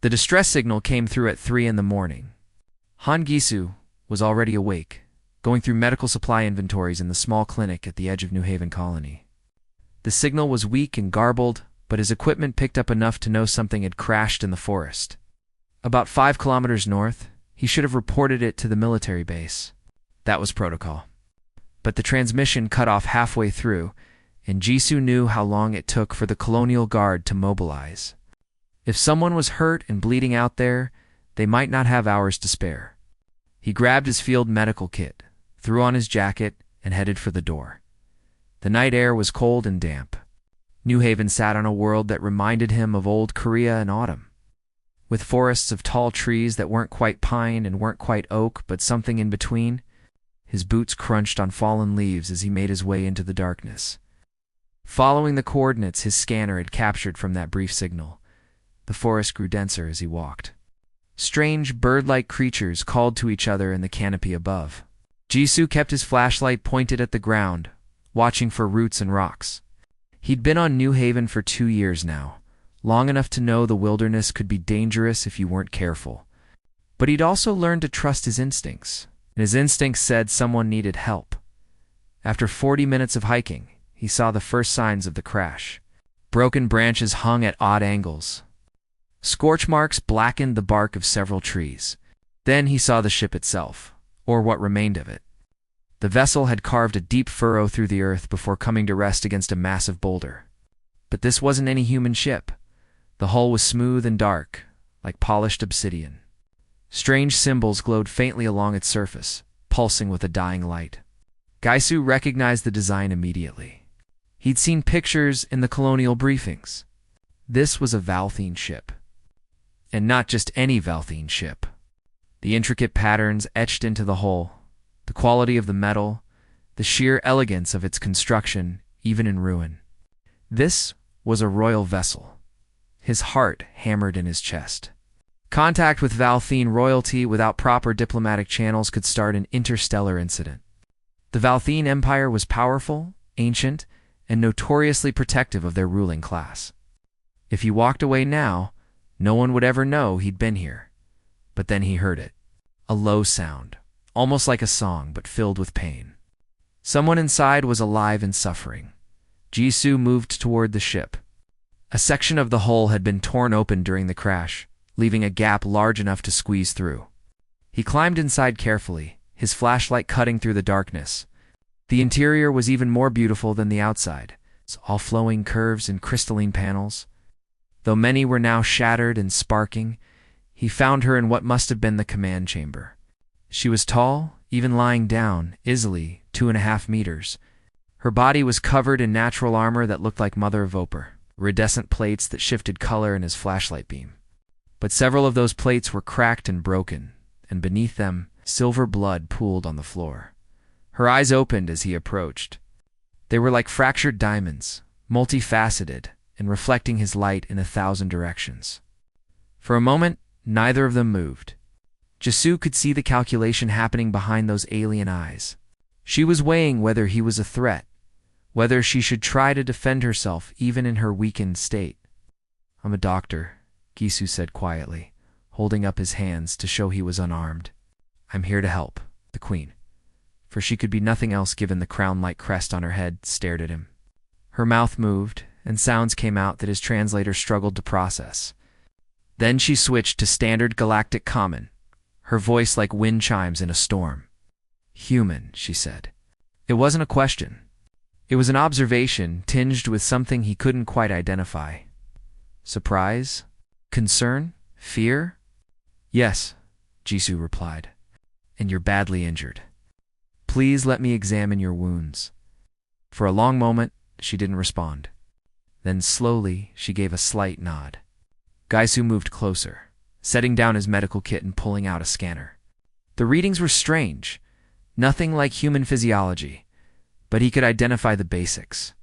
The distress signal came through at 3 in the morning. Han Gisu was already awake, going through medical supply inventories in the small clinic at the edge of New Haven Colony. The signal was weak and garbled, but his equipment picked up enough to know something had crashed in the forest. About 5 kilometers north, he should have reported it to the military base. That was protocol. But the transmission cut off halfway through, and Jisoo knew how long it took for the Colonial Guard to mobilize. If someone was hurt and bleeding out there, they might not have hours to spare. He grabbed his field medical kit, threw on his jacket, and headed for the door. The night air was cold and damp. New Haven sat on a world that reminded him of old Korea in autumn, with forests of tall trees that weren't quite pine and weren't quite oak, but something in between. His boots crunched on fallen leaves as he made his way into the darkness. Following the coordinates his scanner had captured from that brief signal, the forest grew denser as he walked. Strange bird-like creatures called to each other in the canopy above. Jisoo kept his flashlight pointed at the ground, watching for roots and rocks. He'd been on New Haven for 2 years now, long enough to know the wilderness could be dangerous if you weren't careful. But he'd also learned to trust his instincts, and his instincts said someone needed help. After 40 minutes of hiking, he saw the first signs of the crash. Broken branches hung at odd angles. Scorch marks blackened the bark of several trees. Then he saw the ship itself, or what remained of it. The vessel had carved a deep furrow through the earth before coming to rest against a massive boulder. But this wasn't any human ship. The hull was smooth and dark, like polished obsidian. Strange symbols glowed faintly along its surface, pulsing with a dying light. Gaisu recognized the design immediately. He'd seen pictures in the colonial briefings. This was a Valthene ship. And not just any Valthene ship. The intricate patterns etched into the hull, the quality of the metal, the sheer elegance of its construction, even in ruin. This was a royal vessel. His heart hammered in his chest. Contact with Valthene royalty without proper diplomatic channels could start an interstellar incident. The Valthene Empire was powerful, ancient, and notoriously protective of their ruling class. If he walked away now, no one would ever know he'd been here. But then he heard it. A low sound, almost like a song, but filled with pain. Someone inside was alive and suffering. Jisoo moved toward the ship. A section of the hull had been torn open during the crash, leaving a gap large enough to squeeze through. He climbed inside carefully, his flashlight cutting through the darkness. The interior was even more beautiful than the outside, all flowing curves and crystalline panels. Though many were now shattered and sparking, he found her in what must have been the command chamber. She was tall, even lying down, easily 2.5 meters. Her body was covered in natural armor that looked like mother of vapor, iridescent plates that shifted color in his flashlight beam. But several of those plates were cracked and broken, and beneath them, silver blood pooled on the floor. Her eyes opened as he approached. They were like fractured diamonds, multifaceted, and reflecting his light in 1,000 directions. For a moment, neither of them moved. Jisoo could see the calculation happening behind those alien eyes. She was weighing whether he was a threat, whether she should try to defend herself even in her weakened state. "I'm a doctor," Gisu said quietly, holding up his hands to show he was unarmed. "I'm here to help," the queen, for she could be nothing else given the crown-like crest on her head, stared at him. Her mouth moved, and sounds came out that his translator struggled to process. Then she switched to standard galactic common, her voice like wind chimes in a storm. "Human," she said. It wasn't a question. It was an observation tinged with something he couldn't quite identify. Surprise? Concern? Fear? "Yes," Jisoo replied. "And you're badly injured. Please let me examine your wounds." For a long moment, she didn't respond. Then slowly, she gave a slight nod. Gaisu moved closer, setting down his medical kit and pulling out a scanner. The readings were strange, nothing like human physiology, but he could identify the basics.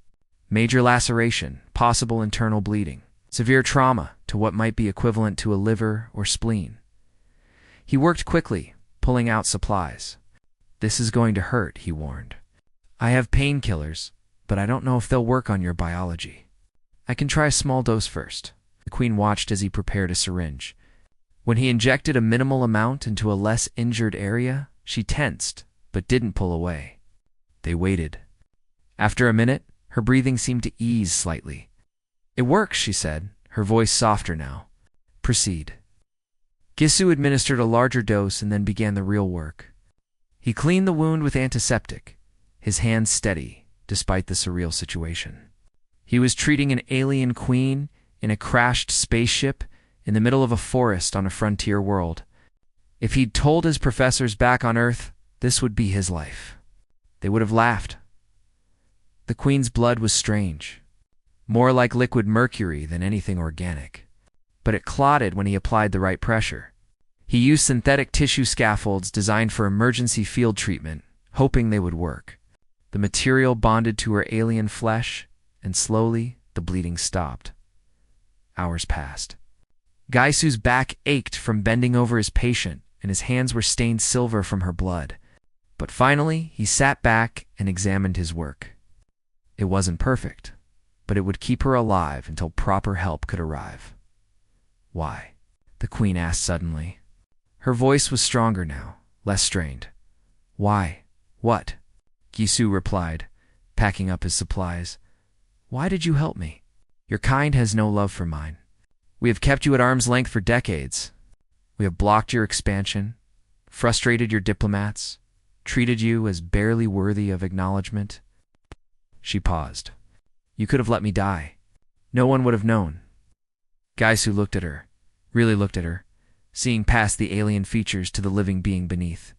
Major laceration, possible internal bleeding, severe trauma to what might be equivalent to a liver or spleen. He worked quickly, pulling out supplies. "This is going to hurt," he warned. "I have painkillers, but I don't know if they'll work on your biology. I can try a small dose first." The queen watched as he prepared a syringe, When he injected a minimal amount into a less injured area, she tensed, but didn't pull away. They waited. After a minute, her breathing seemed to ease slightly. "It works," she said, her voice softer now. "Proceed." Gisu administered a larger dose and then began the real work. He cleaned the wound with antiseptic, his hands steady, despite the surreal situation. He was treating an alien queen in a crashed spaceship in the middle of a forest on a frontier world. If he'd told his professors back on Earth, this would be his life, they would have laughed. The queen's blood was strange, more like liquid mercury than anything organic, but it clotted when he applied the right pressure. He used synthetic tissue scaffolds designed for emergency field treatment, hoping they would work. The material bonded to her alien flesh, and slowly the bleeding stopped. Hours passed. Gaisu's back ached from bending over his patient, and his hands were stained silver from her blood. But finally, he sat back and examined his work. It wasn't perfect, but it would keep her alive until proper help could arrive. "Why?" the queen asked suddenly. Her voice was stronger now, less strained. "Why? What?" Gisu replied, packing up his supplies. "Why did you help me? Your kind has no love for mine. We have kept you at arm's length for decades. We have blocked your expansion, frustrated your diplomats, treated you as barely worthy of acknowledgement." She paused. "You could have let me die. No one would have known." Gaisu looked at her, really looked at her, seeing past the alien features to the living being beneath.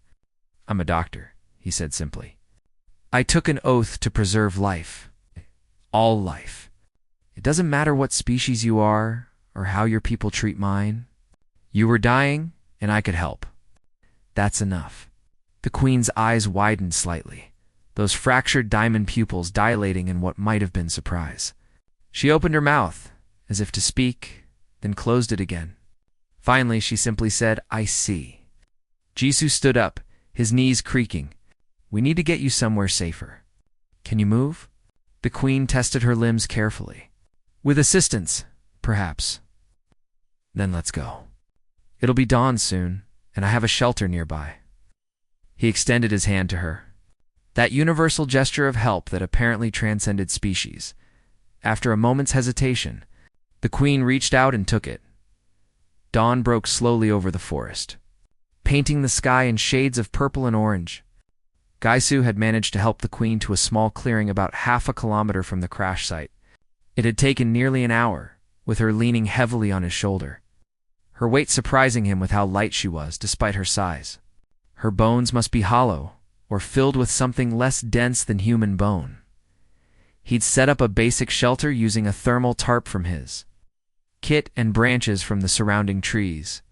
"I'm a doctor," he said simply. "I took an oath to preserve life. All life. It doesn't matter what species you are or how your people treat mine. You were dying, and I could help. That's enough." The queen's eyes widened slightly, those fractured diamond pupils dilating in what might have been surprise. She opened her mouth, as if to speak, then closed it again. Finally, she simply said, "I see." Jisoo stood up, his knees creaking. "We need to get you somewhere safer. Can you move?" The queen tested her limbs carefully. "With assistance, perhaps." "Then let's go. It'll be dawn soon, and I have a shelter nearby." He extended his hand to her. That universal gesture of help that apparently transcended species. After a moment's hesitation, the queen reached out and took it. Dawn broke slowly over the forest, painting the sky in shades of purple and orange. Gaisu had managed to help the queen to a small clearing about 1/2 kilometer from the crash site. It had taken nearly an hour, with her leaning heavily on his shoulder, her weight surprising him with how light she was, despite her size. Her bones must be hollow, or filled with something less dense than human bone. He'd set up a basic shelter using a thermal tarp from his kit and branches from the surrounding trees.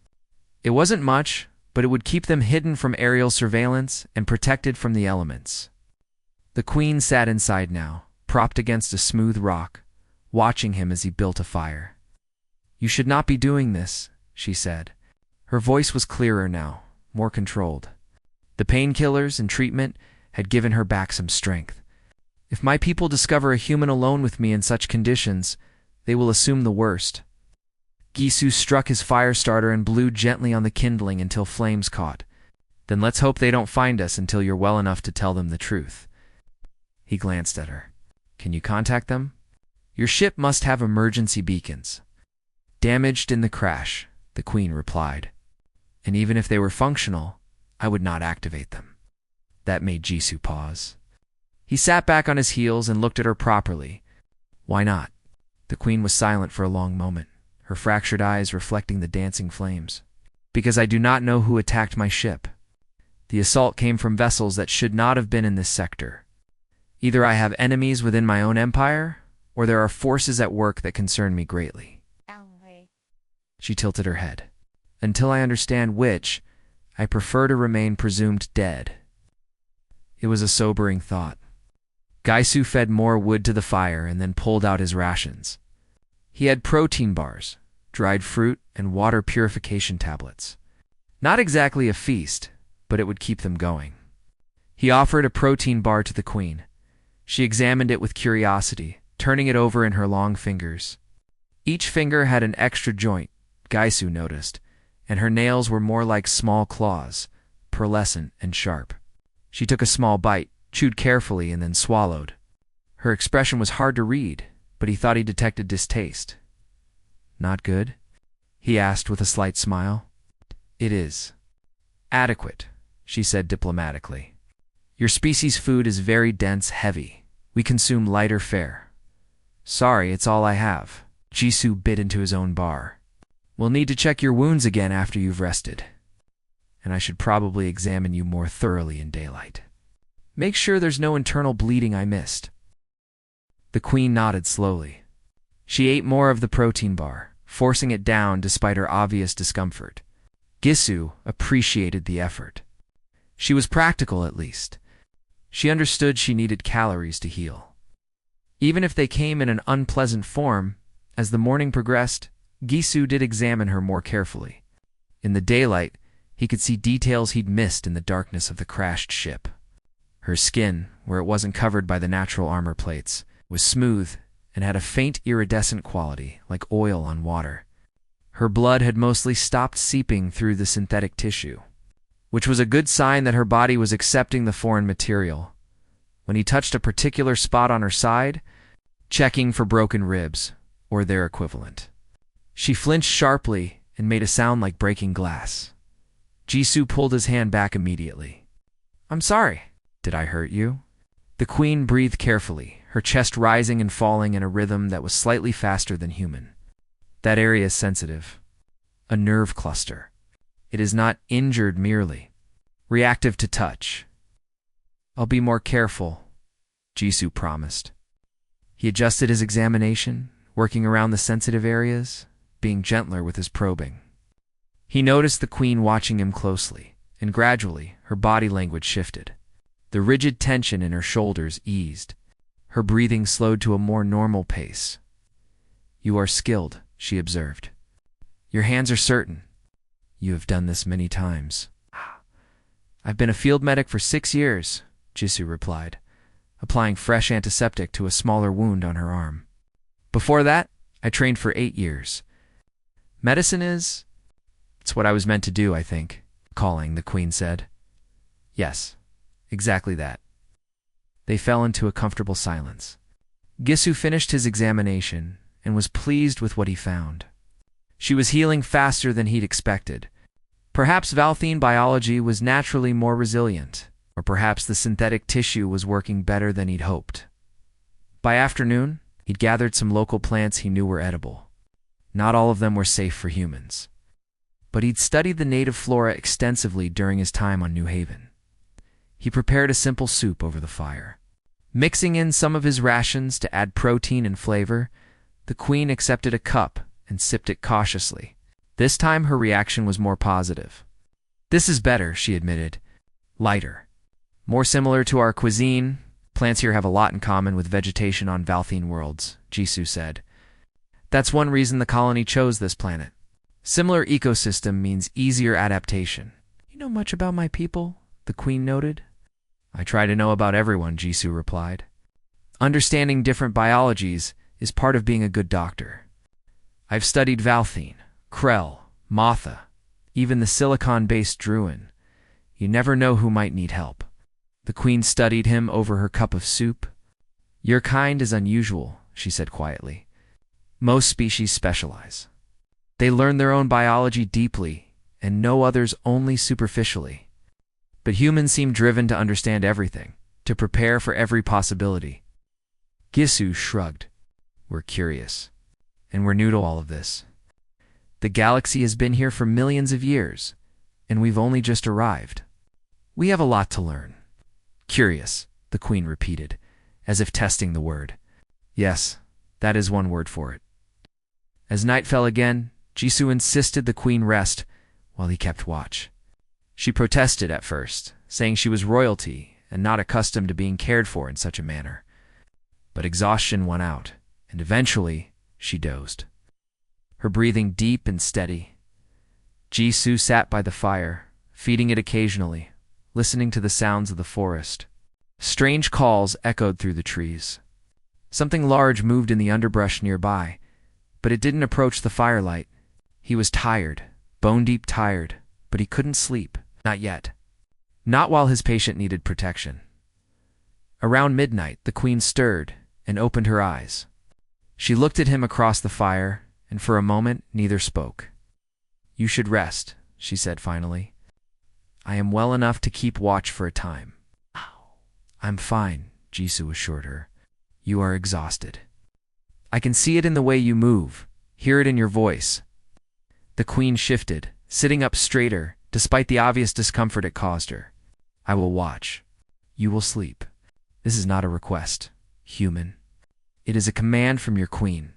It wasn't much, but it would keep them hidden from aerial surveillance and protected from the elements. The queen sat inside now, propped against a smooth rock, watching him as he built a fire. "You should not be doing this," she said. Her voice was clearer now, more controlled. The painkillers and treatment had given her back some strength. "If my people discover a human alone with me in such conditions, they will assume the worst." Gisu struck his fire starter and blew gently on the kindling until flames caught. "Then let's hope they don't find us until you're well enough to tell them the truth." He glanced at her. "Can you contact them? Your ship must have emergency beacons." "Damaged in the crash," the queen replied. "And even if they were functional, I would not activate them." That made Jisoo pause. He sat back on his heels and looked at her properly. "Why not?" The queen was silent for a long moment, her fractured eyes reflecting the dancing flames. "Because I do not know who attacked my ship. The assault came from vessels that should not have been in this sector. Either I have enemies within my own empire, or there are forces at work that concern me greatly." She tilted her head. "Until I understand which, I prefer to remain presumed dead." It was a sobering thought. Gaisu fed more wood to the fire and then pulled out his rations. He had protein bars, dried fruit, and water purification tablets. Not exactly a feast, but it would keep them going. He offered a protein bar to the queen. She examined it with curiosity, turning it over in her long fingers. Each finger had an extra joint, Gaisu noticed, and her nails were more like small claws, pearlescent and sharp. She took a small bite, chewed carefully, and then swallowed. Her expression was hard to read, but he thought he detected distaste. "Not good?" he asked with a slight smile. "It is. Adequate," she said diplomatically. "Your species' food is very dense, heavy. We consume lighter fare." "Sorry, it's all I have." Jisoo bit into his own bar. "We'll need to check your wounds again after you've rested. And I should probably examine you more thoroughly in daylight. Make sure there's no internal bleeding I missed." The queen nodded slowly. She ate more of the protein bar, forcing it down despite her obvious discomfort. Jisoo appreciated the effort. She was practical, at least. She understood she needed calories to heal. Even if they came in an unpleasant form, as the morning progressed, Jisoo did examine her more carefully. In the daylight, he could see details he'd missed in the darkness of the crashed ship. Her skin, where it wasn't covered by the natural armor plates, was smooth and had a faint iridescent quality, like oil on water. Her blood had mostly stopped seeping through the synthetic tissue, which was a good sign that her body was accepting the foreign material. When he touched a particular spot on her side, checking for broken ribs, or their equivalent, she flinched sharply and made a sound like breaking glass. Jisoo pulled his hand back immediately. "I'm sorry. Did I hurt you?" The queen breathed carefully, her chest rising and falling in a rhythm that was slightly faster than human. "That area is sensitive. A nerve cluster. It is not injured merely. Reactive to touch." "I'll be more careful," Jisoo promised. He adjusted his examination, working around the sensitive areas, being gentler with his probing. He noticed the queen watching him closely, and gradually her body language shifted. The rigid tension in her shoulders eased. Her breathing slowed to a more normal pace. "You are skilled," she observed. "Your hands are certain. You have done this many times." "I've been a field medic for 6 years," Jisoo replied, applying fresh antiseptic to a smaller wound on her arm. "Before that, I trained for 8 years. Medicine is... It's what I was meant to do, I think," calling, the queen said. "Yes, exactly that." They fell into a comfortable silence. Jisoo finished his examination and was pleased with what he found. She was healing faster than he'd expected. Perhaps Valthene biology was naturally more resilient, or perhaps the synthetic tissue was working better than he'd hoped. By afternoon, he'd gathered some local plants he knew were edible. Not all of them were safe for humans. But he'd studied the native flora extensively during his time on New Haven. He prepared a simple soup over the fire. Mixing in some of his rations to add protein and flavor, the queen accepted a cup and sipped it cautiously. This time her reaction was more positive. "This is better," she admitted. "Lighter. More similar to our cuisine. Plants here have a lot in common with vegetation on Valthene worlds," Jisoo said. "That's one reason the colony chose this planet. Similar ecosystem means easier adaptation." "You know much about my people?" the queen noted. "I try to know about everyone," Jisoo replied. "Understanding different biologies is part of being a good doctor. I've studied Valthene, Krell, Motha, even the silicon-based Druin. You never know who might need help." The queen studied him over her cup of soup. "Your kind is unusual," she said quietly. "Most species specialize. They learn their own biology deeply and know others only superficially. But humans seem driven to understand everything, to prepare for every possibility." Jisoo shrugged. "We're curious, and we're new to all of this. The galaxy has been here for millions of years, and we've only just arrived. We have a lot to learn." "Curious," the queen repeated, as if testing the word. "Yes, that is one word for it." As night fell again, Jisoo insisted the queen rest while he kept watch. She protested at first, saying she was royalty and not accustomed to being cared for in such a manner. But exhaustion won out, and eventually she dozed, her breathing deep and steady. Jisoo sat by the fire, feeding it occasionally, listening to the sounds of the forest. Strange calls echoed through the trees. Something large moved in the underbrush nearby, but it didn't approach the firelight. He was tired, bone-deep tired, but he couldn't sleep. Not yet. Not while his patient needed protection. Around midnight, the queen stirred and opened her eyes. She looked at him across the fire, and for a moment neither spoke. "You should rest," she said finally. "I am well enough to keep watch for a time." "I'm fine," Jisoo assured her. "You are exhausted. I can see it in the way you move, hear it in your voice." The queen shifted, sitting up straighter, despite the obvious discomfort it caused her. "I will watch. You will sleep. This is not a request, human. It is a command from your queen."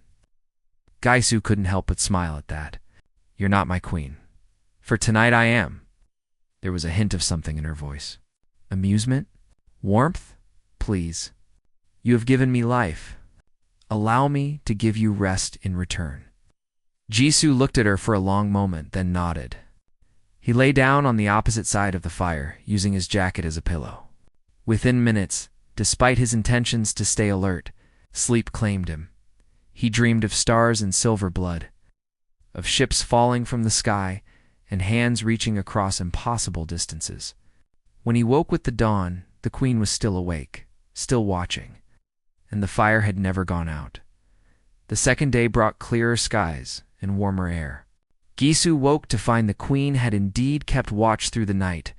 Jisoo couldn't help but smile at that. "You're not my queen. For tonight I am." There was a hint of something in her voice. Amusement? Warmth? Please. You have given me life. Allow me to give you rest in return. Jisoo looked at her for a long moment, then nodded. He lay down on the opposite side of the fire, using his jacket as a pillow. Within minutes, despite his intentions to stay alert, sleep claimed him. He dreamed of stars and silver blood, of ships falling from the sky, and hands reaching across impossible distances. When he woke with the dawn, the queen was still awake, still watching, and the fire had never gone out. The second day brought clearer skies and warmer air. Jisoo woke to find the queen had indeed kept watch through the night,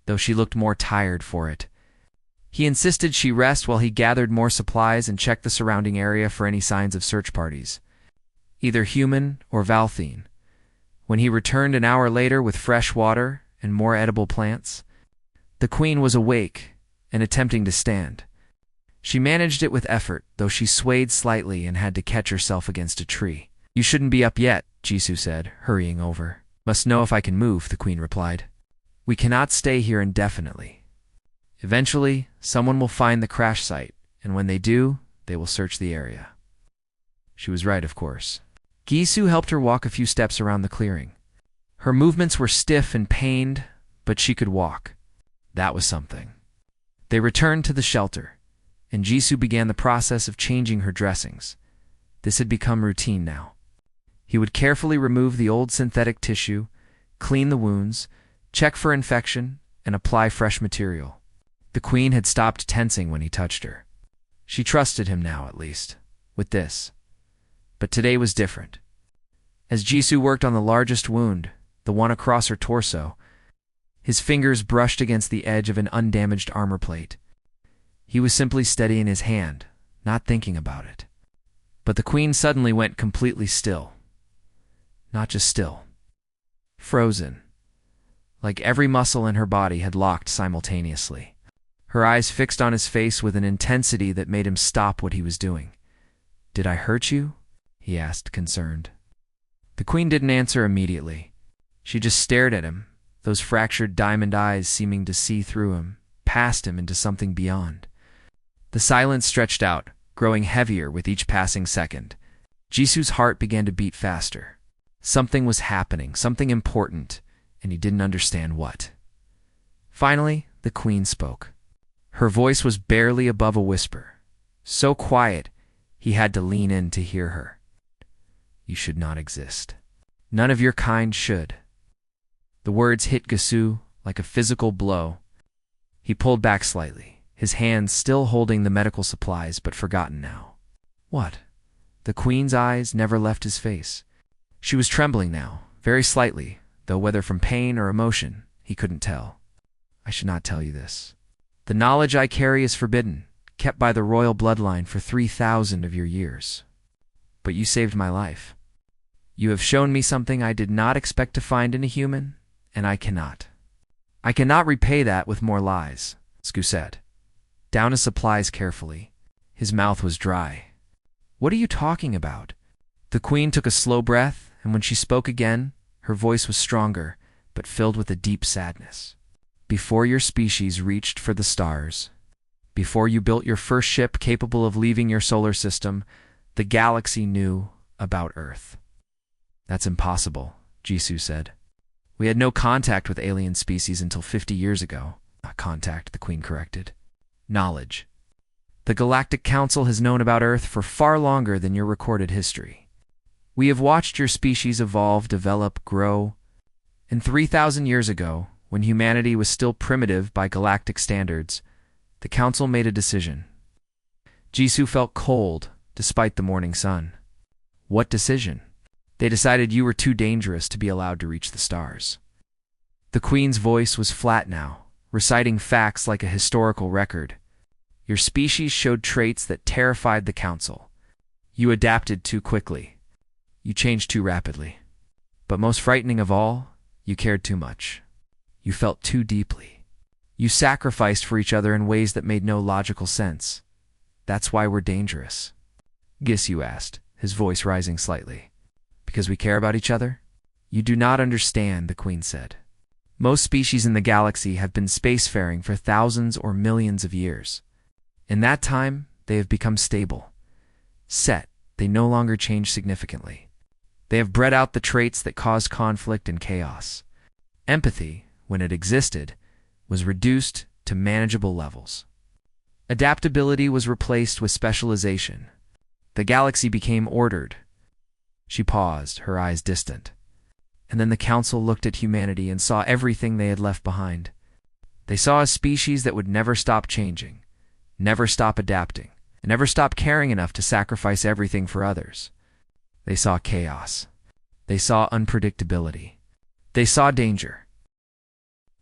though she looked more tired for it. He insisted she rest while he gathered more supplies and checked the surrounding area for any signs of search parties, either human or Valthine. When he returned an hour later with fresh water and more edible plants, the queen was awake and attempting to stand. She managed it with effort, though she swayed slightly and had to catch herself against a tree. "You shouldn't be up yet," Jisoo said, hurrying over. "Must know if I can move," the queen replied. "We cannot stay here indefinitely. Eventually, someone will find the crash site, and when they do, they will search the area." She was right, of course. Jisoo helped her walk a few steps around the clearing. Her movements were stiff and pained, but she could walk. That was something. They returned to the shelter, and Jisoo began the process of changing her dressings. This had become routine now. He would carefully remove the old synthetic tissue, clean the wounds, check for infection, and apply fresh material. The queen had stopped tensing when he touched her. She trusted him now, at least, with this. But today was different. As Jisoo worked on the largest wound, the one across her torso, his fingers brushed against the edge of an undamaged armor plate. He was simply steadying his hand, not thinking about it. But the queen suddenly went completely still. Not just still. Frozen. Like every muscle in her body had locked simultaneously. Her eyes fixed on his face with an intensity that made him stop what he was doing. "Did I hurt you?" he asked, concerned. The queen didn't answer immediately. She just stared at him, those fractured diamond eyes seeming to see through him, past him into something beyond. The silence stretched out, growing heavier with each passing second. Jisoo's heart began to beat faster. Something was happening, something important, and he didn't understand what. Finally, the queen spoke. Her voice was barely above a whisper, so quiet he had to lean in to hear her. "You should not exist. None of your kind should." The words hit Jisoo like a physical blow. He pulled back slightly, his hands still holding the medical supplies, but forgotten now. "What?" The queen's eyes never left his face. She was trembling now, very slightly, though whether from pain or emotion, he couldn't tell. "I should not tell you this. The knowledge I carry is forbidden, kept by the royal bloodline for 3,000 of your years. But you saved my life. You have shown me something I did not expect to find in a human, and I cannot repay that with more lies," Sku said. Down his supplies carefully. His mouth was dry. "What are you talking about?" The queen took a slow breath, and when she spoke again, her voice was stronger, but filled with a deep sadness. "Before your species reached for the stars, before you built your first ship capable of leaving your solar system, the galaxy knew about Earth." "That's impossible," Jisoo said. "We had no contact with alien species until 50 years ago." "Not contact," the queen corrected. "Knowledge. The Galactic Council has known about Earth for far longer than your recorded history. We have watched your species evolve, develop, grow, And 3,000 years ago, when humanity was still primitive by galactic standards, the council made a decision. Jisoo felt cold despite the morning sun. What decision? They decided you were too dangerous to be allowed to reach the stars. The Queen's voice was flat now, reciting facts like a historical record. Your species showed traits that terrified the council. You adapted too quickly. You changed too rapidly. But most frightening of all, you cared too much. You felt too deeply. You sacrificed for each other in ways that made no logical sense. That's why we're dangerous. Jisoo asked, his voice rising slightly. Because we care about each other? You do not understand, the Queen said. Most species in the galaxy have been spacefaring for thousands or millions of years. In that time, they have become stable. Set, they no longer change significantly. They have bred out the traits that cause conflict and chaos. Empathy, when it existed, was reduced to manageable levels. Adaptability was replaced with specialization. The galaxy became ordered. She paused, her eyes distant. And then the council looked at humanity and saw everything they had left behind. They saw a species that would never stop changing, never stop adapting, and never stop caring enough to sacrifice everything for others. They saw chaos. They saw unpredictability. They saw danger.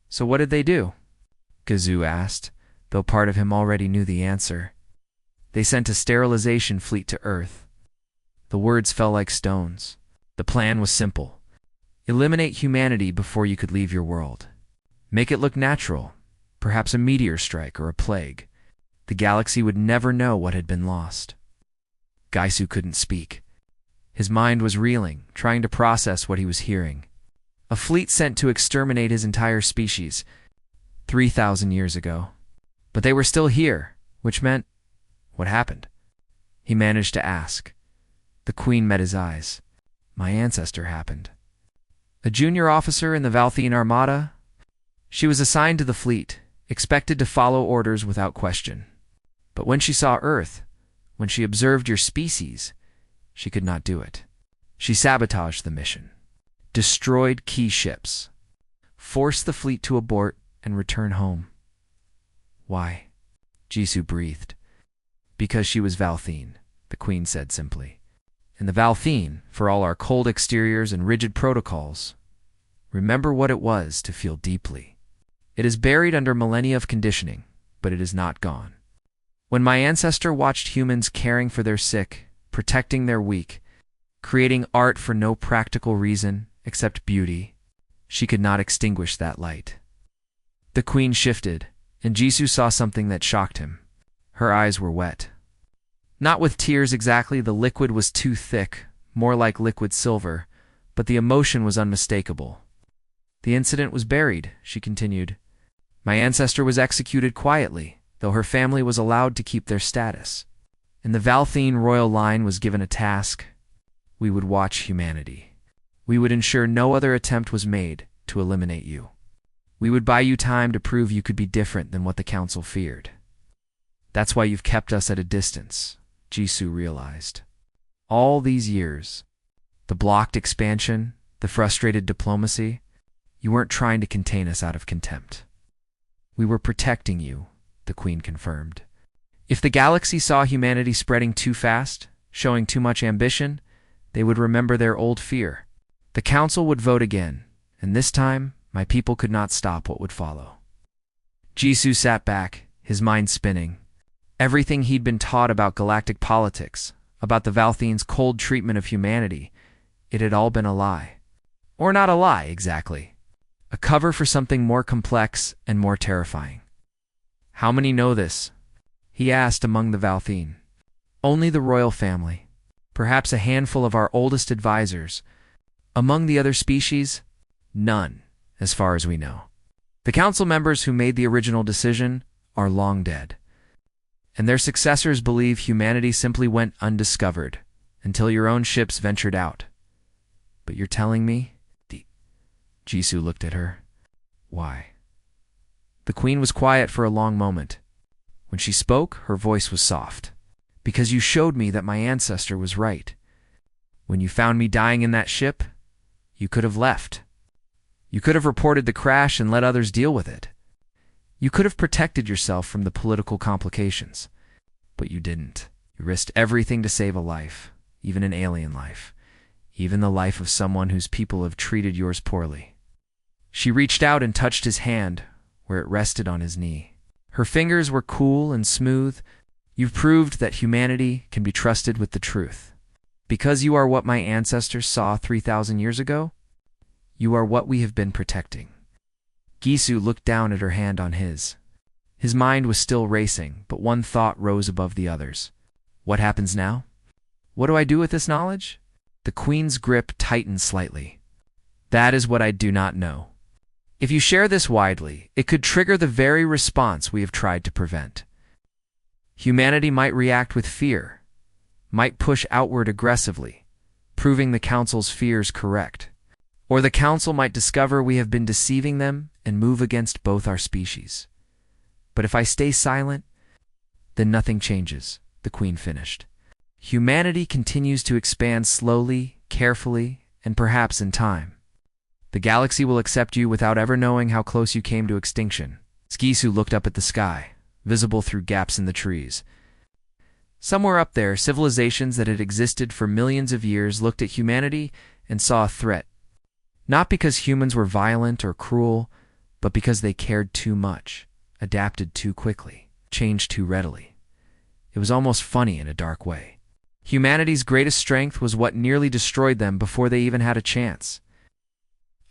So what did they do? Jisoo asked, though part of him already knew the answer. They sent a sterilization fleet to Earth. The words fell like stones. The plan was simple. Eliminate humanity before you could leave your world. Make it look natural, perhaps a meteor strike or a plague. The galaxy would never know what had been lost. Jisoo couldn't speak. His mind was reeling, trying to process what he was hearing. A fleet sent to exterminate his entire species 3,000 years ago. But they were still here, which meant, what happened? He managed to ask. The Queen met his eyes. My ancestor happened. A junior officer in the Valthene Armada? She was assigned to the fleet, expected to follow orders without question. But when she saw Earth, when she observed your species, she could not do it. She sabotaged the mission, destroyed key ships, forced the fleet to abort and return home. Why? Jisoo breathed. Because she was Valthene, the Queen said simply. And the Valthene, for all our cold exteriors and rigid protocols, remember what it was to feel deeply. It is buried under millennia of conditioning, but it is not gone. When my ancestor watched humans caring for their sick, protecting their weak, creating art for no practical reason except beauty, she could not extinguish that light. The Queen shifted, and Jisoo saw something that shocked him. Her eyes were wet. Not with tears exactly, the liquid was too thick, more like liquid silver, but the emotion was unmistakable. The incident was buried, she continued. My ancestor was executed quietly, though her family was allowed to keep their status. And the Valthene royal line was given a task. We would watch humanity. We would ensure no other attempt was made to eliminate you. We would buy you time to prove you could be different than what the council feared. That's why you've kept us at a distance, Jisoo realized. All these years, the blocked expansion, the frustrated diplomacy, you weren't trying to contain us out of contempt. We were protecting you, the Queen confirmed. If the galaxy saw humanity spreading too fast, showing too much ambition, they would remember their old fear. The council would vote again, and this time, my people could not stop what would follow. Jisoo sat back, his mind spinning. Everything he'd been taught about galactic politics, about the Valthene's cold treatment of humanity, it had all been a lie. Or not a lie, exactly. A cover for something more complex and more terrifying. How many know this? He asked among the Valthene. Only the royal family. Perhaps a handful of our oldest advisors. Among the other species, none, as far as we know. The council members who made the original decision are long dead. And their successors believe humanity simply went undiscovered until your own ships ventured out. But you're telling me? Jisoo looked at her. Why? The Queen was quiet for a long moment. When she spoke, her voice was soft. Because you showed me that my ancestor was right. When you found me dying in that ship, you could have left. You could have reported the crash and let others deal with it. You could have protected yourself from the political complications. But you didn't. You risked everything to save a life, even an alien life, even the life of someone whose people have treated yours poorly. She reached out and touched his hand where it rested on his knee. Her fingers were cool and smooth. You've proved that humanity can be trusted with the truth. Because you are what my ancestors saw 3,000 years ago, you are what we have been protecting. Gisu looked down at her hand on his. His mind was still racing, but one thought rose above the others. What happens now? What do I do with this knowledge? The Queen's grip tightened slightly. That is what I do not know. If you share this widely, it could trigger the very response we have tried to prevent. Humanity might react with fear, might push outward aggressively, proving the Council's fears correct. Or the Council might discover we have been deceiving them and move against both our species. But if I stay silent, then nothing changes, the Queen finished. Humanity continues to expand slowly, carefully, and perhaps in time. The galaxy will accept you without ever knowing how close you came to extinction. Gisu looked up at the sky, visible through gaps in the trees. Somewhere up there, civilizations that had existed for millions of years looked at humanity and saw a threat. Not because humans were violent or cruel, but because they cared too much, adapted too quickly, changed too readily. It was almost funny in a dark way. Humanity's greatest strength was what nearly destroyed them before they even had a chance.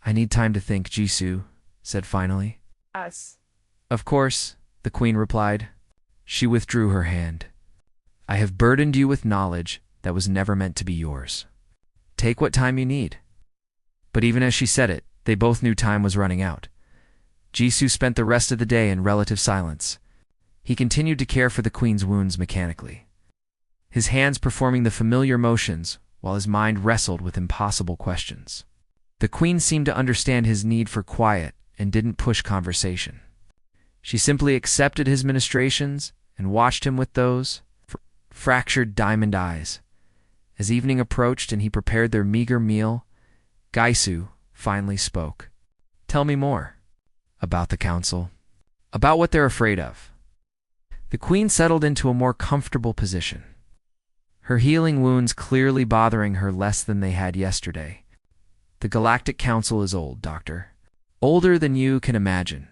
I need time to think, Gisu said finally. Us. Of course, the Queen replied. She withdrew her hand. I have burdened you with knowledge that was never meant to be yours. Take what time you need. But even as she said it, they both knew time was running out. Gisu spent the rest of the day in relative silence. He continued to care for the Queen's wounds mechanically, his hands performing the familiar motions while his mind wrestled with impossible questions. The Queen seemed to understand his need for quiet and didn't push conversation. She simply accepted his ministrations and watched him with those fractured diamond eyes. As evening approached and he prepared their meager meal, Gisu finally spoke. Tell me more. About the Council. About what they're afraid of. The Queen settled into a more comfortable position, her healing wounds clearly bothering her less than they had yesterday. The Galactic Council is old, Doctor. Older than you can imagine.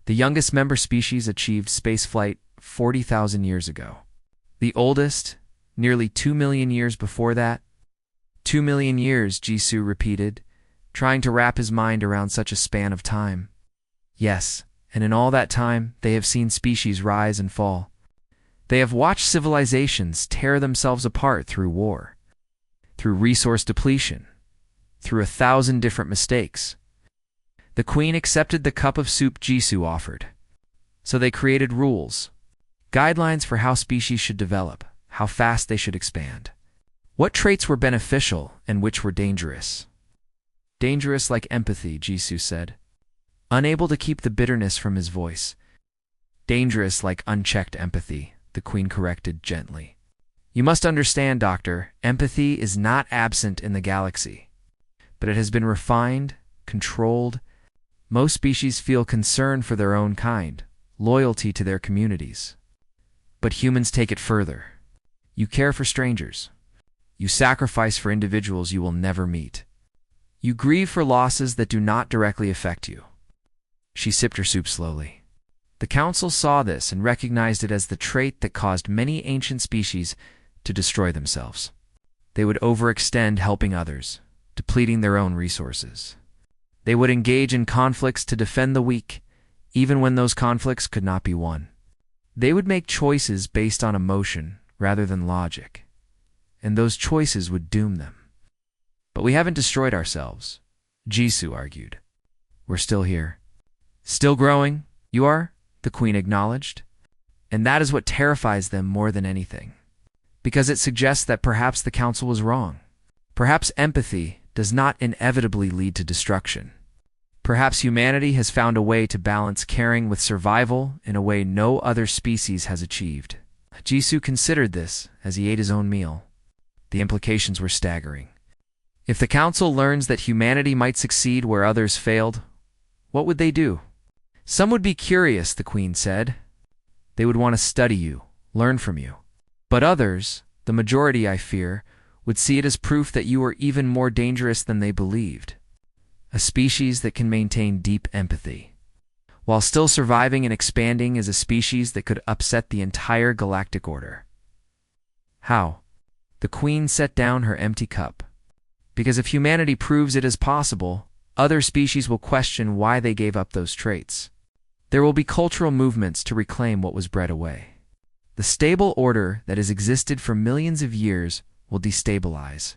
The youngest member species achieved spaceflight 40,000 years ago. The oldest, nearly 2 million years before that. 2 million years, Gisu repeated, trying to wrap his mind around such a span of time. Yes, and in all that time, they have seen species rise and fall. They have watched civilizations tear themselves apart through war, through resource depletion, through 1,000 different mistakes. The Queen accepted the cup of soup Gisu offered. So they created rules, guidelines for how species should develop, how fast they should expand. What traits were beneficial and which were dangerous? Dangerous like empathy, Gisu said, unable to keep the bitterness from his voice. Dangerous like unchecked empathy, the Queen corrected gently. You must understand, Doctor, empathy is not absent in the galaxy, but it has been refined, controlled. Most species feel concern for their own kind, loyalty to their communities. But humans take it further. You care for strangers. You sacrifice for individuals you will never meet. You grieve for losses that do not directly affect you. She sipped her soup slowly. The Council saw this and recognized it as the trait that caused many ancient species to destroy themselves. They would overextend helping others, depleting their own resources. They would engage in conflicts to defend the weak, even when those conflicts could not be won. They would make choices based on emotion rather than logic, and those choices would doom them. But we haven't destroyed ourselves, Gisu argued. We're still here. Still growing, you are, the Queen acknowledged. And that is what terrifies them more than anything, because it suggests that perhaps the Council was wrong. Perhaps empathy does not inevitably lead to destruction. Perhaps humanity has found a way to balance caring with survival in a way no other species has achieved. Gisu considered this as he ate his own meal. The implications were staggering. If the Council learns that humanity might succeed where others failed, What would they do? Some would be curious, the Queen said. They would want to study you, learn from you. But others, the majority I fear, would see it as proof that you are even more dangerous than they believed. A species that can maintain deep empathy, while still surviving and expanding, is a species that could upset the entire galactic order. How? The Queen set down her empty cup. Because if humanity proves it is possible, other species will question why they gave up those traits. There will be cultural movements to reclaim what was bred away. The stable order that has existed for millions of years will destabilize.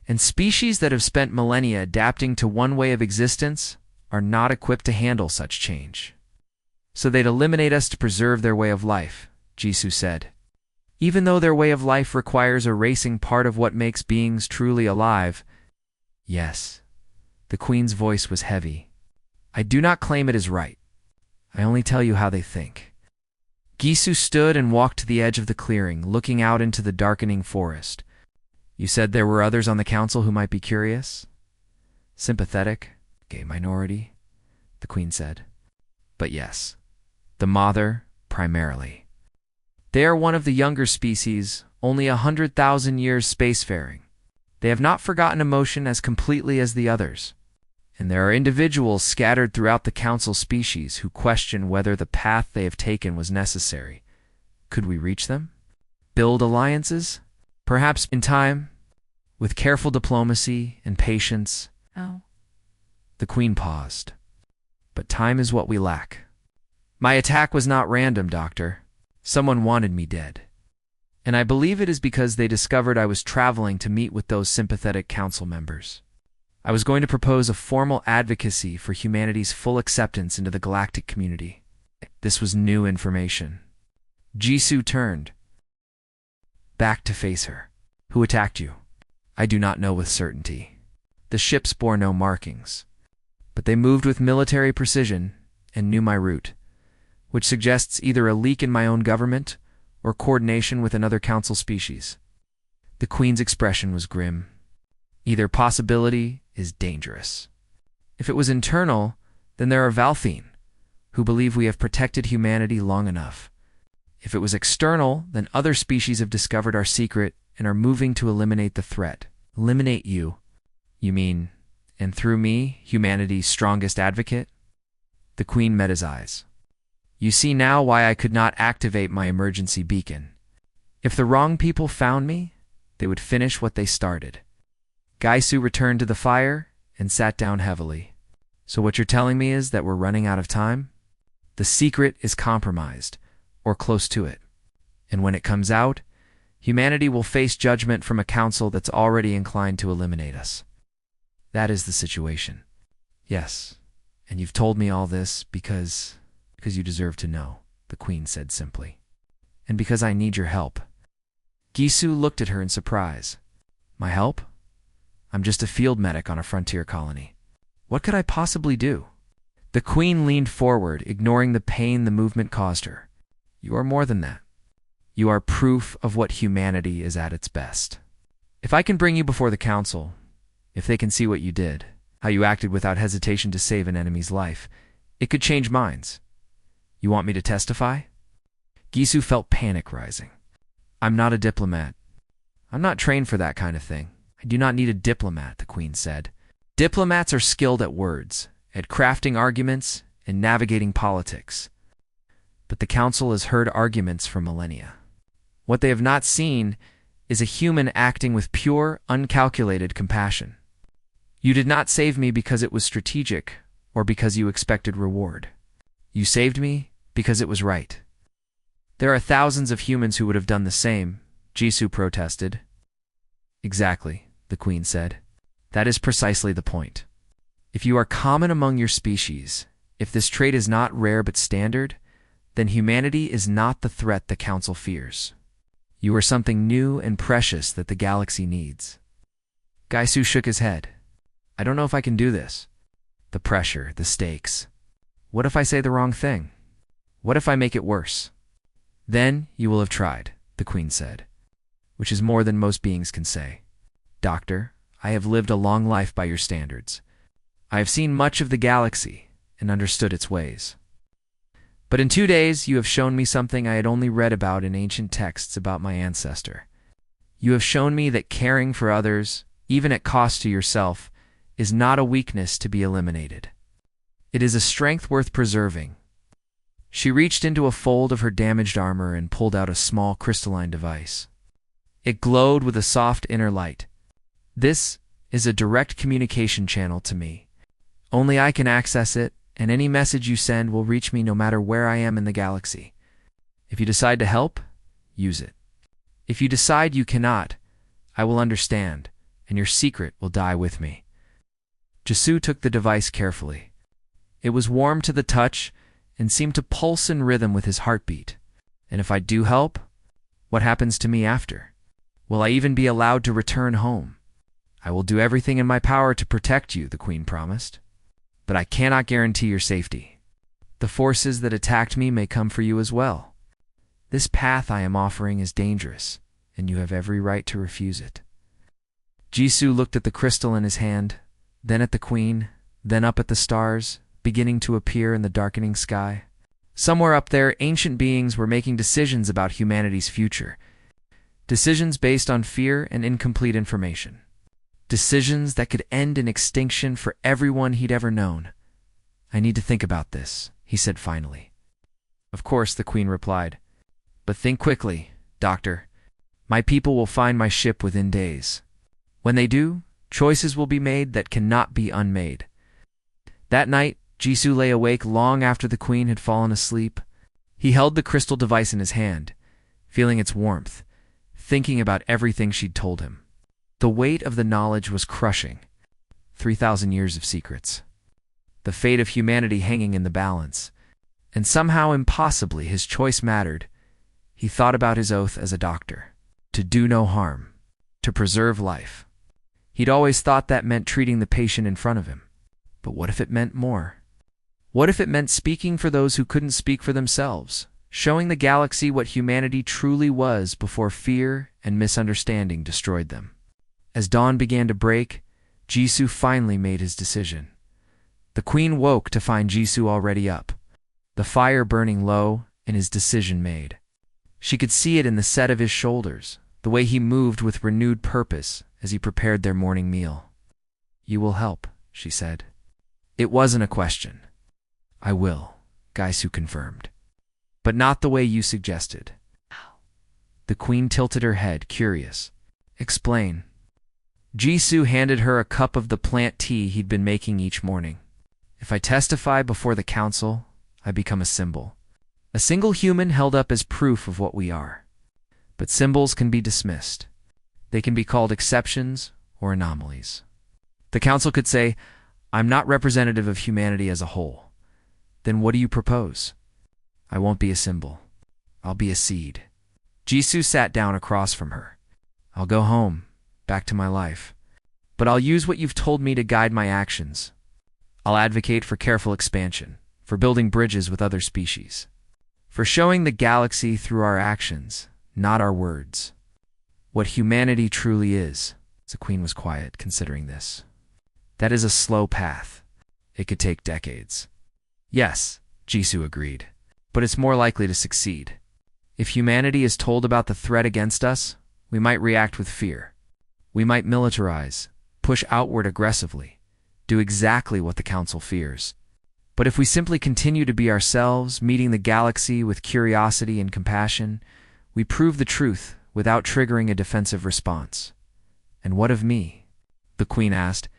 And species that have spent millennia adapting to one way of existence are not equipped to handle such change. So they'd eliminate us to preserve their way of life, Jisoo said. Even though their way of life requires erasing part of what makes beings truly alive. Yes. The Queen's voice was heavy. I do not claim it is right. I only tell you how they think. Jisoo stood and walked to the edge of the clearing, looking out into the darkening forest. You said there were others on the council who might be curious? Sympathetic, gay minority, the Queen said. But yes, the Mother, primarily. They are one of the younger species, only 100,000 years spacefaring. They have not forgotten emotion as completely as the others. And there are individuals scattered throughout the council species who question whether the path they have taken was necessary. Could we reach them? Build alliances? Perhaps in time, with careful diplomacy and patience. Oh. The Queen paused. But time is what we lack. My attack was not random, Doctor. Someone wanted me dead. And I believe it is because they discovered I was traveling to meet with those sympathetic council members. I was going to propose a formal advocacy for humanity's full acceptance into the galactic community. This was new information. Jisoo turned back to face her. Who attacked you? I do not know with certainty. The ships bore no markings, but they moved with military precision and knew my route, which suggests either a leak in my own government or coordination with another council species. The Queen's expression was grim. Either possibility is dangerous. If it was internal, then there are Valthine, who believe we have protected humanity long enough. If it was external, then other species have discovered our secret and are moving to eliminate the threat. Eliminate you? You mean, and through me, humanity's strongest advocate? The Queen met his eyes. You see now why I could not activate my emergency beacon. If the wrong people found me, they would finish what they started. Jisoo returned to the fire and sat down heavily. So what you're telling me is that we're running out of time? The secret is compromised, or close to it. And when it comes out, humanity will face judgment from a council that's already inclined to eliminate us. That is the situation. Yes, and you've told me all this because you deserve to know, the Queen said simply. And because I need your help. Jisoo looked at her in surprise. My help? I'm just a field medic on a frontier colony. What could I possibly do? The Queen leaned forward, ignoring the pain the movement caused her. You are more than that. You are proof of what humanity is at its best. If I can bring you before the council, if they can see what you did, how you acted without hesitation to save an enemy's life, it could change minds. You want me to testify? Jisoo felt panic rising. I'm not a diplomat. I'm not trained for that kind of thing. I do not need a diplomat, the Queen said. Diplomats are skilled at words, at crafting arguments, and navigating politics. But the Council has heard arguments for millennia. What they have not seen is a human acting with pure, uncalculated compassion. You did not save me because it was strategic or because you expected reward. You saved me because it was right. There are thousands of humans who would have done the same, Jisoo protested. Exactly, the Queen said. That is precisely the point. If you are common among your species, if this trait is not rare but standard, then humanity is not the threat the Council fears. You are something new and precious that the galaxy needs. Jisoo shook his head. I don't know if I can do this. The pressure, the stakes. What if I say the wrong thing? What if I make it worse? Then you will have tried, the Queen said, which is more than most beings can say. Doctor, I have lived a long life by your standards. I have seen much of the galaxy, and understood its ways. But in 2 days you have shown me something I had only read about in ancient texts about my ancestor. You have shown me that caring for others, even at cost to yourself, is not a weakness to be eliminated. It is a strength worth preserving. She reached into a fold of her damaged armor and pulled out a small crystalline device. It glowed with a soft inner light. This is a direct communication channel to me. Only I can access it, and any message you send will reach me no matter where I am in the galaxy. If you decide to help, use it. If you decide you cannot, I will understand, and your secret will die with me. Jisoo took the device carefully. It was warm to the touch and seemed to pulse in rhythm with his heartbeat. And if I do help, what happens to me after? Will I even be allowed to return home? I will do everything in my power to protect you, the Queen promised. But I cannot guarantee your safety. The forces that attacked me may come for you as well. This path I am offering is dangerous, and you have every right to refuse it. Jisoo looked at the crystal in his hand, then at the Queen, then up at the stars, beginning to appear in the darkening sky. Somewhere up there, ancient beings were making decisions about humanity's future. Decisions based on fear and incomplete information. Decisions that could end in extinction for everyone he'd ever known. I need to think about this, he said finally. Of course, the Queen replied. But think quickly, Doctor. My people will find my ship within days. When they do, choices will be made that cannot be unmade. That night, Jisoo lay awake long after the Queen had fallen asleep. He held the crystal device in his hand, feeling its warmth, thinking about everything she'd told him. The weight of the knowledge was crushing. 3,000 years of secrets. The fate of humanity hanging in the balance. And somehow impossibly his choice mattered. He thought about his oath as a doctor. To do no harm. To preserve life. He'd always thought that meant treating the patient in front of him. But what if it meant more? What if it meant speaking for those who couldn't speak for themselves? Showing the galaxy what humanity truly was before fear and misunderstanding destroyed them. As dawn began to break, Jisoo finally made his decision. The Queen woke to find Jisoo already up, the fire burning low and his decision made. She could see it in the set of his shoulders, the way he moved with renewed purpose as he prepared their morning meal. You will help, she said. It wasn't a question. I will, Jisoo confirmed. But not the way you suggested. The Queen tilted her head, curious. Explain. Jisoo handed her a cup of the plant tea he'd been making each morning. If I testify before the council, I become a symbol. A single human held up as proof of what we are. But symbols can be dismissed. They can be called exceptions or anomalies. The council could say, I'm not representative of humanity as a whole. Then what do you propose? I won't be a symbol. I'll be a seed. Jisoo sat down across from her. I'll go home. Back to my life. But I'll use what you've told me to guide my actions. I'll advocate for careful expansion, for building bridges with other species, for showing the galaxy through our actions, not our words. What humanity truly is. The Queen was quiet, considering this. That is a slow path. It could take decades. Yes, Jisoo agreed, but it's more likely to succeed. If humanity is told about the threat against us, we might react with fear. We might militarize, push outward aggressively, do exactly what the Council fears. But if we simply continue to be ourselves, meeting the galaxy with curiosity and compassion, we prove the truth without triggering a defensive response. And what of me? The Queen asked.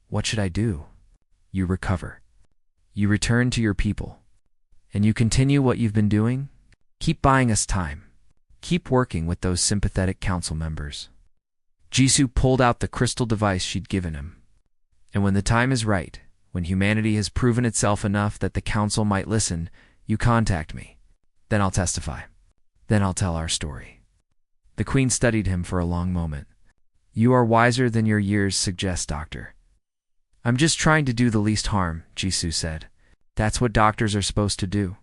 What should I do? You recover. You return to your people. And you continue what you've been doing? Keep buying us time. Keep working with those sympathetic council members. Jisoo pulled out the crystal device she'd given him. And when the time is right, when humanity has proven itself enough that the council might listen, you contact me. Then I'll testify. Then I'll tell our story. The Queen studied him for a long moment. You are wiser than your years suggest, Doctor. I'm just trying to do the least harm, Jisoo said. That's what doctors are supposed to do.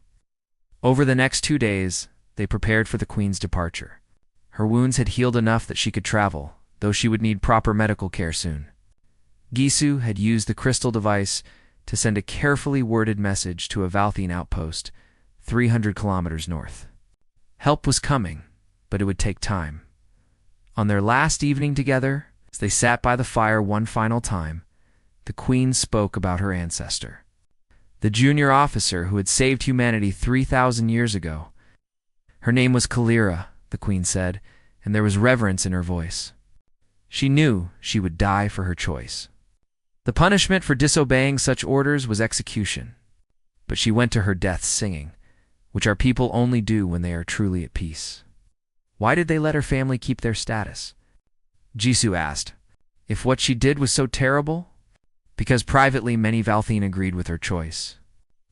Over the next 2 days, they prepared for the Queen's departure. Her wounds had healed enough that she could travel, though she would need proper medical care soon. Jisoo had used the crystal device to send a carefully worded message to a Valthian outpost 300 kilometers north. Help was coming, but it would take time. On their last evening together, as they sat by the fire one final time, the Queen spoke about her ancestor. The junior officer who had saved humanity 3,000 years ago. Her name was Kalira, the Queen said, and there was reverence in her voice. She knew she would die for her choice. The punishment for disobeying such orders was execution, but she went to her death singing, which our people only do when they are truly at peace. Why did they let her family keep their status? Jisoo asked. If what she did was so terrible? Because privately many Valthian agreed with her choice.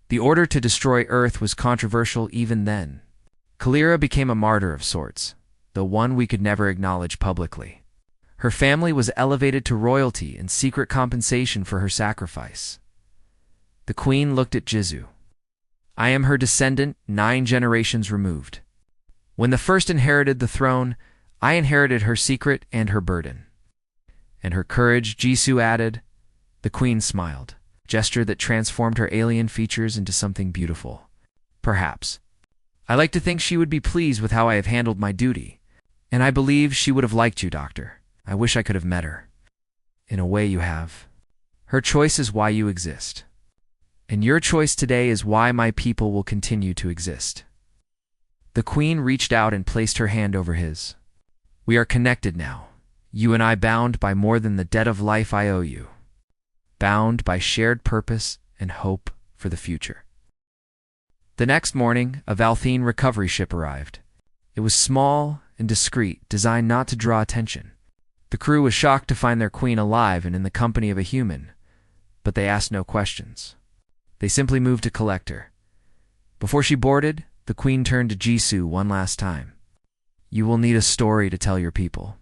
The order to destroy Earth was controversial even then. Kalira became a martyr of sorts, though one we could never acknowledge publicly. Her family was elevated to royalty in secret compensation for her sacrifice. The Queen looked at Jisoo. I am her descendant 9 generations removed. When the first inherited the throne, I inherited her secret and her burden. And her courage, Jisoo added. The Queen smiled, a gesture that transformed her alien features into something beautiful. Perhaps. I like to think she would be pleased with how I have handled my duty, and I believe she would have liked you, Doctor. I wish I could have met her. In a way you have. Her choice is why you exist. And your choice today is why my people will continue to exist. The Queen reached out and placed her hand over his. We are connected now, you and I bound by more than the debt of life I owe you. Bound by shared purpose and hope for the future. The next morning, a Valthian recovery ship arrived. It was small and discreet, designed not to draw attention. The crew was shocked to find their Queen alive and in the company of a human, but they asked no questions. They simply moved to collect her. Before she boarded, the Queen turned to Jisoo one last time. You will need a story to tell your people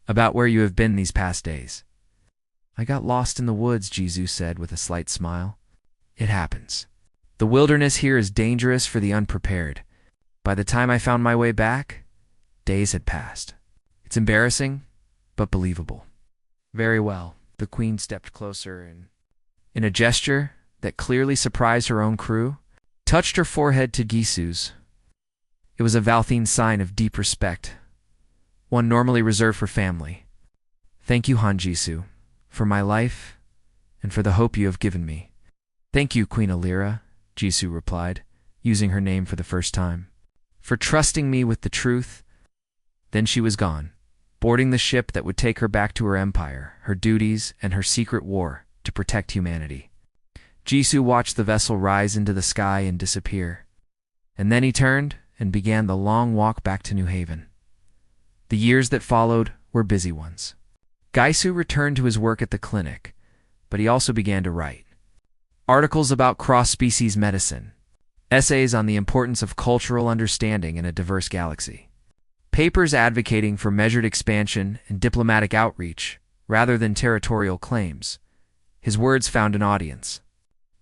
about where you have been these past days. I got lost in the woods, Jisoo said with a slight smile. It happens. The wilderness here is dangerous for the unprepared. By the time I found my way back, days had passed. It's embarrassing, but believable. Very well. The Queen stepped closer and, in a gesture that clearly surprised her own crew, touched her forehead to Jisoo's. It was a Valthian sign of deep respect, one normally reserved for family. Thank you, Han Jisoo, for my life and for the hope you have given me. Thank you, Queen Alira, Jisoo replied, using her name for the first time, for trusting me with the truth. Then she was gone, boarding the ship that would take her back to her empire, her duties, and her secret war to protect humanity. Jisoo watched the vessel rise into the sky and disappear, and then he turned and began the long walk back to New Haven. The years that followed were busy ones. Jisoo returned to his work at the clinic, but he also began to write. Articles about cross-species medicine, essays on the importance of cultural understanding in a diverse galaxy, papers advocating for measured expansion and diplomatic outreach rather than territorial claims. His words found an audience.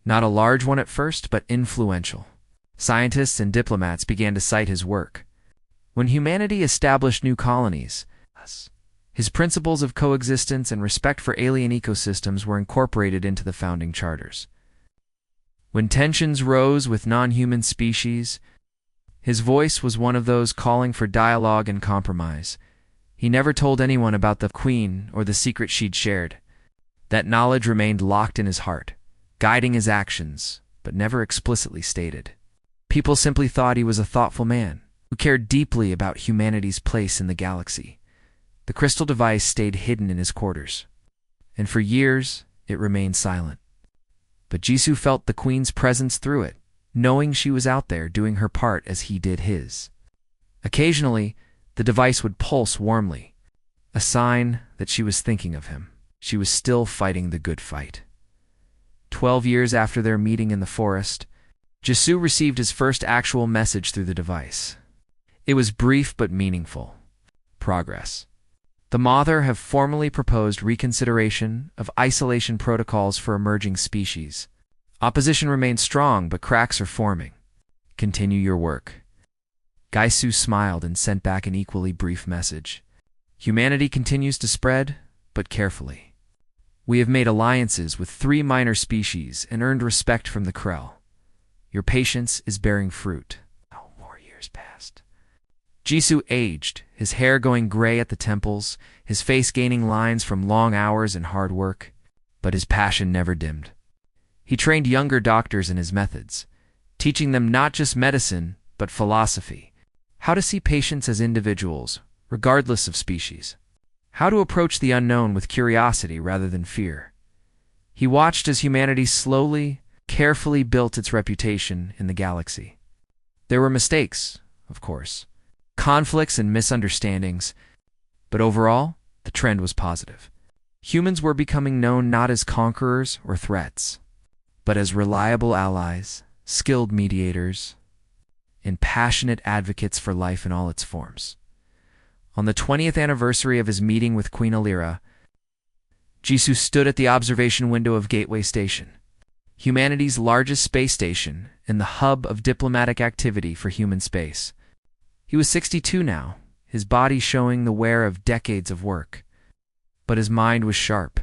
Not a large one at first, but influential. Scientists and diplomats began to cite his work. When humanity established new colonies, his principles of coexistence and respect for alien ecosystems were incorporated into the founding charters. When tensions rose with non-human species, his voice was one of those calling for dialogue and compromise. He never told anyone about the Queen or the secret she'd shared. That knowledge remained locked in his heart, guiding his actions, but never explicitly stated. People simply thought he was a thoughtful man who cared deeply about humanity's place in the galaxy. The crystal device stayed hidden in his quarters, and for years it remained silent. But Jisoo felt the Queen's presence through it, knowing she was out there doing her part as he did his. Occasionally, the device would pulse warmly, a sign that she was thinking of him. She was still fighting the good fight. 12 years after their meeting in the forest, Jisoo received his first actual message through the device. It was brief but meaningful. Progress. The Mother have formally proposed reconsideration of isolation protocols for emerging species. Opposition remains strong, but cracks are forming. Continue your work. Jisoo smiled and sent back an equally brief message. Humanity continues to spread, but carefully. We have made alliances with 3 minor species and earned respect from the Krell. Your patience is bearing fruit. Oh, more years passed. Jisoo aged, his hair going gray at the temples, his face gaining lines from long hours and hard work, but his passion never dimmed. He trained younger doctors in his methods, teaching them not just medicine, but philosophy, how to see patients as individuals, regardless of species, how to approach the unknown with curiosity rather than fear. He watched as humanity slowly, carefully built its reputation in the galaxy. There were mistakes, of course, conflicts and misunderstandings, but overall, the trend was positive. Humans were becoming known not as conquerors or threats, but as reliable allies, skilled mediators, and passionate advocates for life in all its forms. On the 20th anniversary of his meeting with Queen Alira, Jisoo stood at the observation window of Gateway Station, humanity's largest space station and the hub of diplomatic activity for human space. He was 62 now, his body showing the wear of decades of work. But his mind was sharp.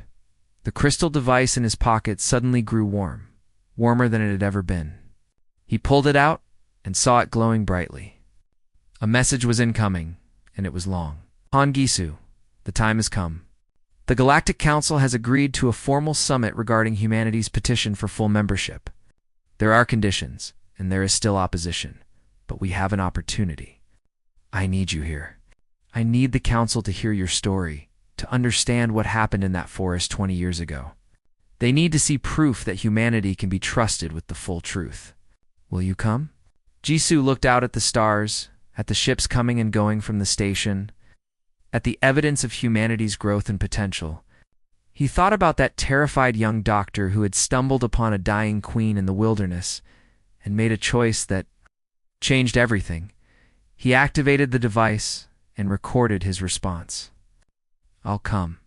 The crystal device in his pocket suddenly grew warm, warmer than it had ever been. He pulled it out and saw it glowing brightly. A message was incoming, and it was long. Han Gisu, the time has come. The Galactic Council has agreed to a formal summit regarding humanity's petition for full membership. There are conditions, and there is still opposition, but we have an opportunity. I need you here. I need the Council to hear your story, to understand what happened in that forest 20 years ago. They need to see proof that humanity can be trusted with the full truth. Will you come? Jisoo looked out at the stars, at the ships coming and going from the station, at the evidence of humanity's growth and potential. He thought about that terrified young doctor who had stumbled upon a dying queen in the wilderness and made a choice that changed everything. He activated the device and recorded his response. I'll come.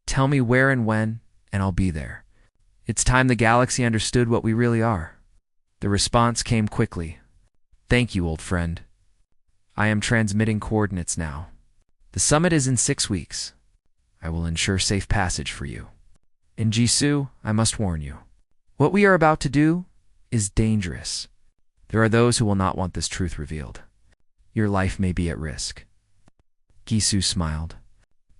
Tell me where and when, and I'll be there. It's time the galaxy understood what we really are. The response came quickly. Thank you, old friend. I am transmitting coordinates now. The summit is in 6 weeks. I will ensure safe passage for you. In Jisoo, I must warn you. What we are about to do is dangerous. There are those who will not want this truth revealed. Your life may be at risk. Jisoo smiled.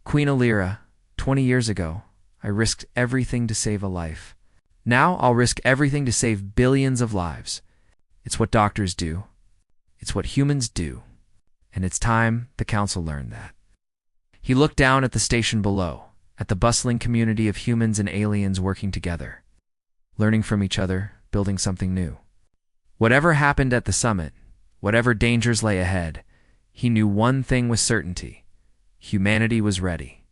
Queen Alira, 20 years ago, I risked everything to save a life. Now I'll risk everything to save billions of lives. It's what doctors do. It's what humans do. And it's time the Council learned that. He looked down at the station below, at the bustling community of humans and aliens working together, learning from each other, building something new. Whatever happened at the summit, whatever dangers lay ahead, he knew one thing with certainty. Humanity was ready.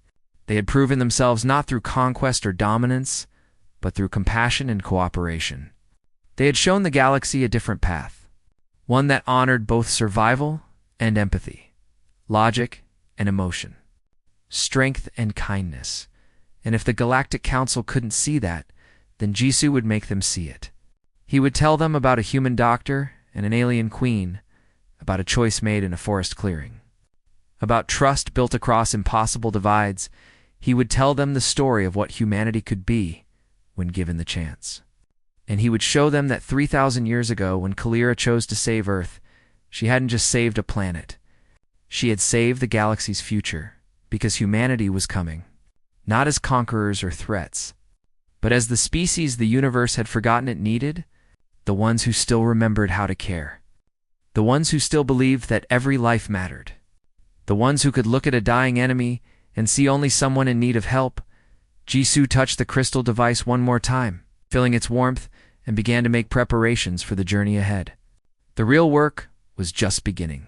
They had proven themselves not through conquest or dominance, but through compassion and cooperation. They had shown the galaxy a different path, one that honored both survival and empathy, logic and emotion, strength and kindness. And if the Galactic Council couldn't see that, then Jisoo would make them see it. He would tell them about a human doctor and an alien queen, about a choice made in a forest clearing, about trust built across impossible divides. He would tell them the story of what humanity could be when given the chance. And he would show them that 3,000 years ago, when Kalira chose to save Earth, she hadn't just saved a planet. She had saved the galaxy's future, because humanity was coming, not as conquerors or threats, but as the species the universe had forgotten it needed, the ones who still remembered how to care, the ones who still believed that every life mattered, the ones who could look at a dying enemy and see only someone in need of help. Jisoo touched the crystal device one more time, feeling its warmth, and began to make preparations for the journey ahead. The real work was just beginning.